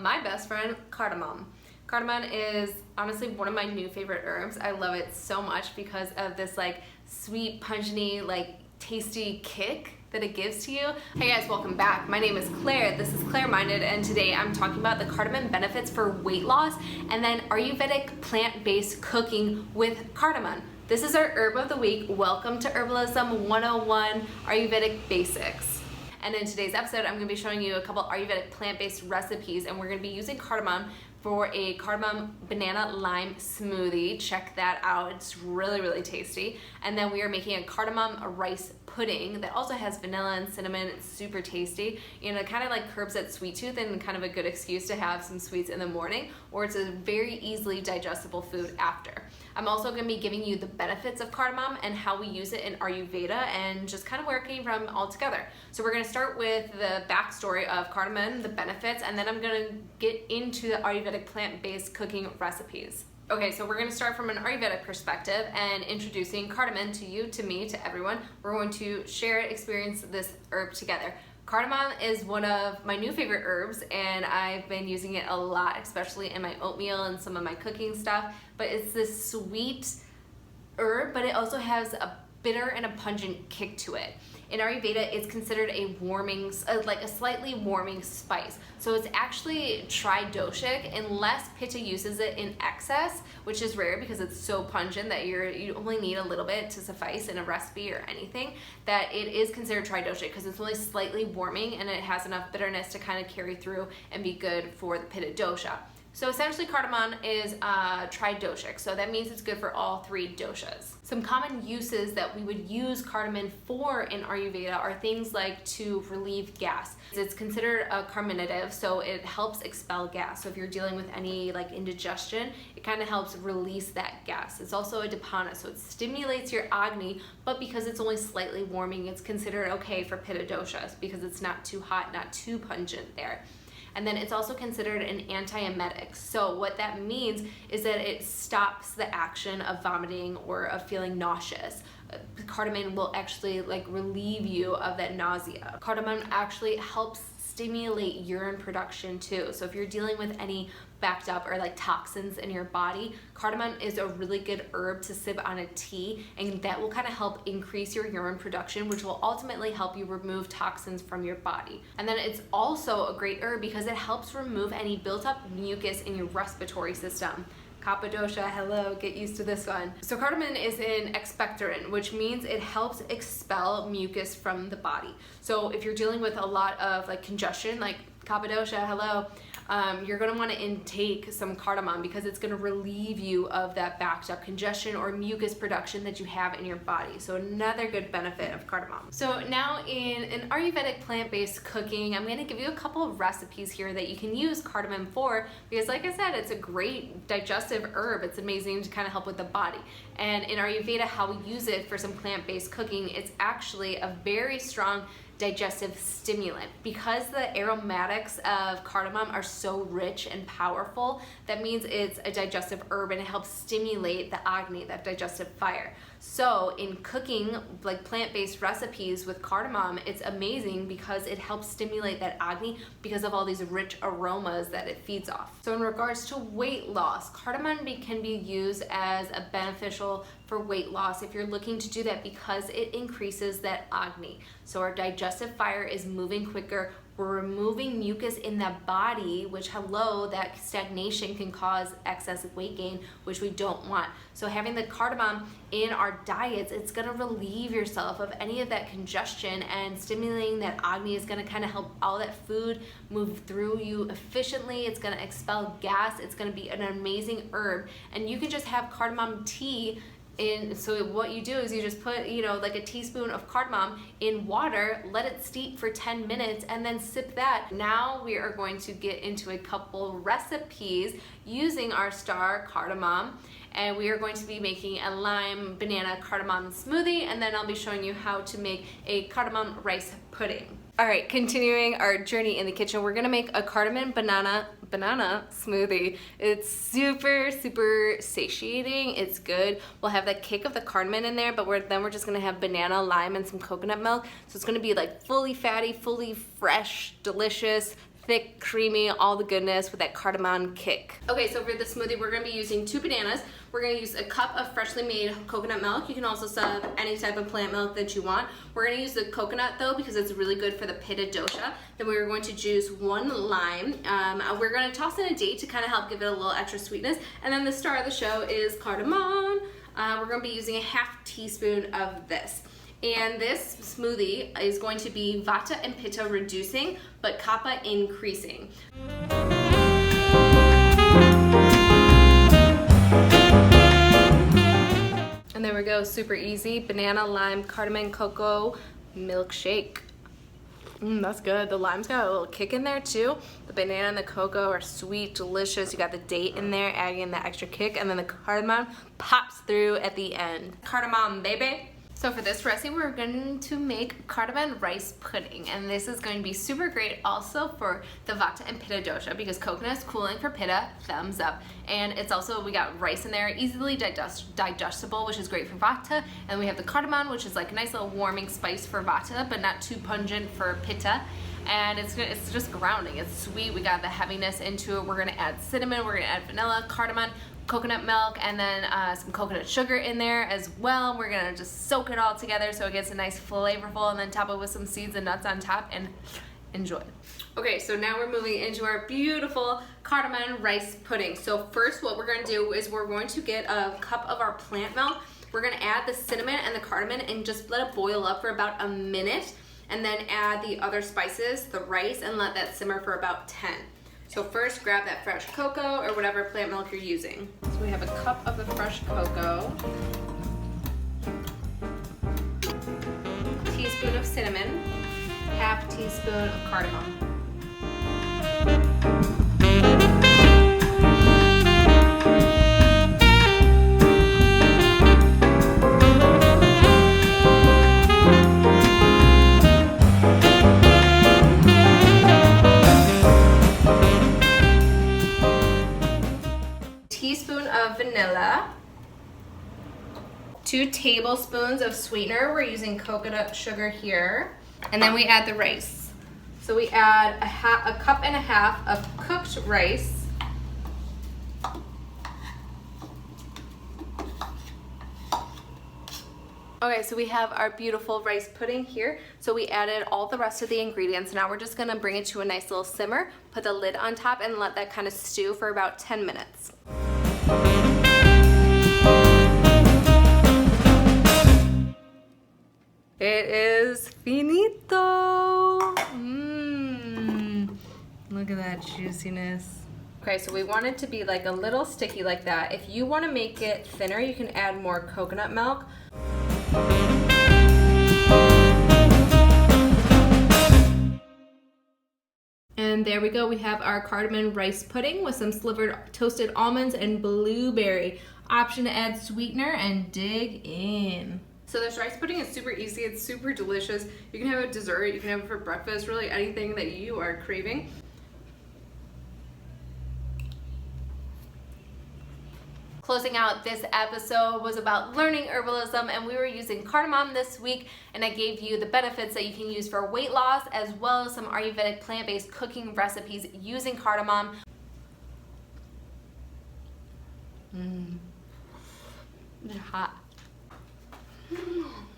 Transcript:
my best friend, cardamom. Cardamom is honestly one of my new favorite herbs. I love it so much because of this like sweet, pungent-y, like tasty kick that it gives to you. Hey guys, welcome back. My name is Claire. This is Clareminded, and today I'm talking about the cardamom benefits for weight loss and then Ayurvedic plant-based cooking with cardamom. This is our herb of the week. Welcome to Herbalism 101 Ayurvedic Basics. And in today's episode, I'm going to be showing you a couple Ayurvedic plant-based recipes, and we're going to be using cardamom for a cardamom banana lime smoothie. Check that out. It's really, really tasty. And then we are making a cardamom rice pudding that also has vanilla and cinnamon. It's super tasty. And it kind of like curbs that sweet tooth and kind of a good excuse to have some sweets in the morning, or it's a very easily digestible food after. I'm also going to be giving you the benefits of cardamom and how we use it in Ayurveda and just kind of where it came from all together. So we're going to start with the backstory of cardamom, the benefits, and then I'm going to get into the Ayurvedic plant-based cooking recipes. Okay, so we're going to start from an Ayurvedic perspective and introducing cardamom to you, to me, to everyone. We're going to share it, experience this herb together. Cardamom is one of my new favorite herbs, and I've been using it a lot, especially in my oatmeal and some of my cooking stuff. But it's this sweet herb, but it also has a bitter and a pungent kick to it. In Ayurveda, it's considered a warming, like a slightly warming spice. So it's actually tridoshic unless Pitta uses it in excess, which is rare because it's so pungent that you only need a little bit to suffice in a recipe or anything, that it is considered tridoshic because it's only slightly warming and it has enough bitterness to kind of carry through and be good for the Pitta dosha. So essentially cardamom is tridoshic, so that means it's good for all three doshas. Some common uses that we would use cardamom for in Ayurveda are things like to relieve gas. It's considered a carminative, so it helps expel gas. So if you're dealing with any like indigestion, it kind of helps release that gas. It's also a dipana, so it stimulates your agni, but because it's only slightly warming, it's considered okay for Pitta doshas because it's not too hot, not too pungent there. And then it's also considered an antiemetic. So what that means is that it stops the action of vomiting or of feeling nauseous. Cardamom will actually like relieve you of that nausea. Cardamom actually helps stimulate urine production too. So if you're dealing with any backed up or like toxins in your body, cardamom is a really good herb to sip on a tea, and that will kind of help increase your urine production, which will ultimately help you remove toxins from your body. And then it's also a great herb because it helps remove any built up mucus in your respiratory system. Kappadosha, hello, get used to this one. So cardamom is an expectorant, which means it helps expel mucus from the body. So if you're dealing with a lot of like congestion, like Kappadosha, hello, you're going to want to intake some cardamom because it's going to relieve you of that backed up congestion or mucus production that you have in your body. So another good benefit of cardamom. So now in an Ayurvedic plant-based cooking, I'm going to give you a couple of recipes here that you can use cardamom for, because like I said, it's a great digestive herb. It's amazing to kind of help with the body. And in Ayurveda, how we use it for some plant-based cooking, it's actually a very strong digestive stimulant. Because the aromatics of cardamom are so rich and powerful, that means it's a digestive herb and it helps stimulate the agni, that digestive fire. So in cooking like plant-based recipes with cardamom, it's amazing because it helps stimulate that agni because of all these rich aromas that it feeds off. So in regards to weight loss, cardamom can be used as a beneficial for weight loss if you're looking to do that because it increases that agni. So our digestive fire is moving quicker. We're removing mucus in the body, which that stagnation can cause excess weight gain, which we don't want. So having the cardamom in our diets, it's gonna relieve yourself of any of that congestion, and stimulating that agni is gonna kind of help all that food move through you efficiently. It's gonna expel gas. It's gonna be an amazing herb. And you can just have cardamom tea so what you do is you just put, like a teaspoon of cardamom in water, let it steep for 10 minutes, and then sip that. Now we are going to get into a couple recipes using our star cardamom, and we are going to be making a lime banana cardamom smoothie, and then I'll be showing you how to make a cardamom rice pudding. All right, continuing our journey in the kitchen, we're gonna make a cardamom banana smoothie. It's super, super satiating. It's good. We'll have that kick of the cardamom in there, but then we're just gonna have banana, lime, and some coconut milk. So it's gonna be like fully fatty, fully fresh, delicious, thick, creamy, all the goodness with that cardamom kick. Okay, so for the smoothie, we're gonna be using 2 bananas. We're gonna use a cup of freshly made coconut milk. You can also sub any type of plant milk that you want. We're gonna use the coconut though because it's really good for the pitta dosha. Then we're going to juice 1 lime. We're gonna toss in a date to kind of help give it a little extra sweetness. And then the star of the show is cardamom. We're gonna be using a half teaspoon of this. And this smoothie is going to be vata and pitta reducing, but kapha increasing. And there we go, super easy. Banana, lime, cardamom, cocoa, milkshake. That's good. The lime's got a little kick in there too. The banana and the cocoa are sweet, delicious. You got the date in there, adding in that extra kick, and then the cardamom pops through at the end. Cardamom, baby. So for this recipe, we're going to make cardamom rice pudding, and this is going to be super great also for the vata and pitta dosha because coconut is cooling for pitta, thumbs up. And it's also, we got rice in there, easily digestible, which is great for vata. And we have the cardamom, which is like a nice little warming spice for vata, but not too pungent for pitta. And it's just grounding, it's sweet. We got the heaviness into it. We're gonna add cinnamon, we're gonna add vanilla, cardamom, coconut milk, and then some coconut sugar in there as well. We're gonna just soak it all together so it gets a nice flavorful, and then top it with some seeds and nuts on top, and enjoy. Okay, so now we're moving into our beautiful cardamom rice pudding. So first what we're gonna do is we're going to get a cup of our plant milk. We're gonna add the cinnamon and the cardamom and just let it boil up for about a minute, and then add the other spices, the rice, and let that simmer for about 10. So first, grab that fresh cocoa or whatever plant milk you're using. So we have a cup of the fresh cocoa, a teaspoon of cinnamon, half teaspoon of cardamom. Teaspoon of vanilla, 2 tablespoons of sweetener. We're using coconut sugar here. And then we add the rice. So we add a cup and a half of cooked rice. Okay, so we have our beautiful rice pudding here. So we added all the rest of the ingredients. Now we're just gonna bring it to a nice little simmer, put the lid on top, and let that kind of stew for about 10 minutes. It is finito. Look at that juiciness. Okay, so we want it to be like a little sticky like that. If you want to make it thinner, you can add more coconut milk. And there we go, we have our cardamom rice pudding with some slivered toasted almonds and blueberry. Option to add sweetener and dig in. So this rice pudding is super easy, it's super delicious. You can have it dessert, you can have it for breakfast, really anything that you are craving. Closing out this episode was about learning herbalism, and we were using cardamom this week, and I gave you the benefits that you can use for weight loss as well as some Ayurvedic plant-based cooking recipes using cardamom. It's hot.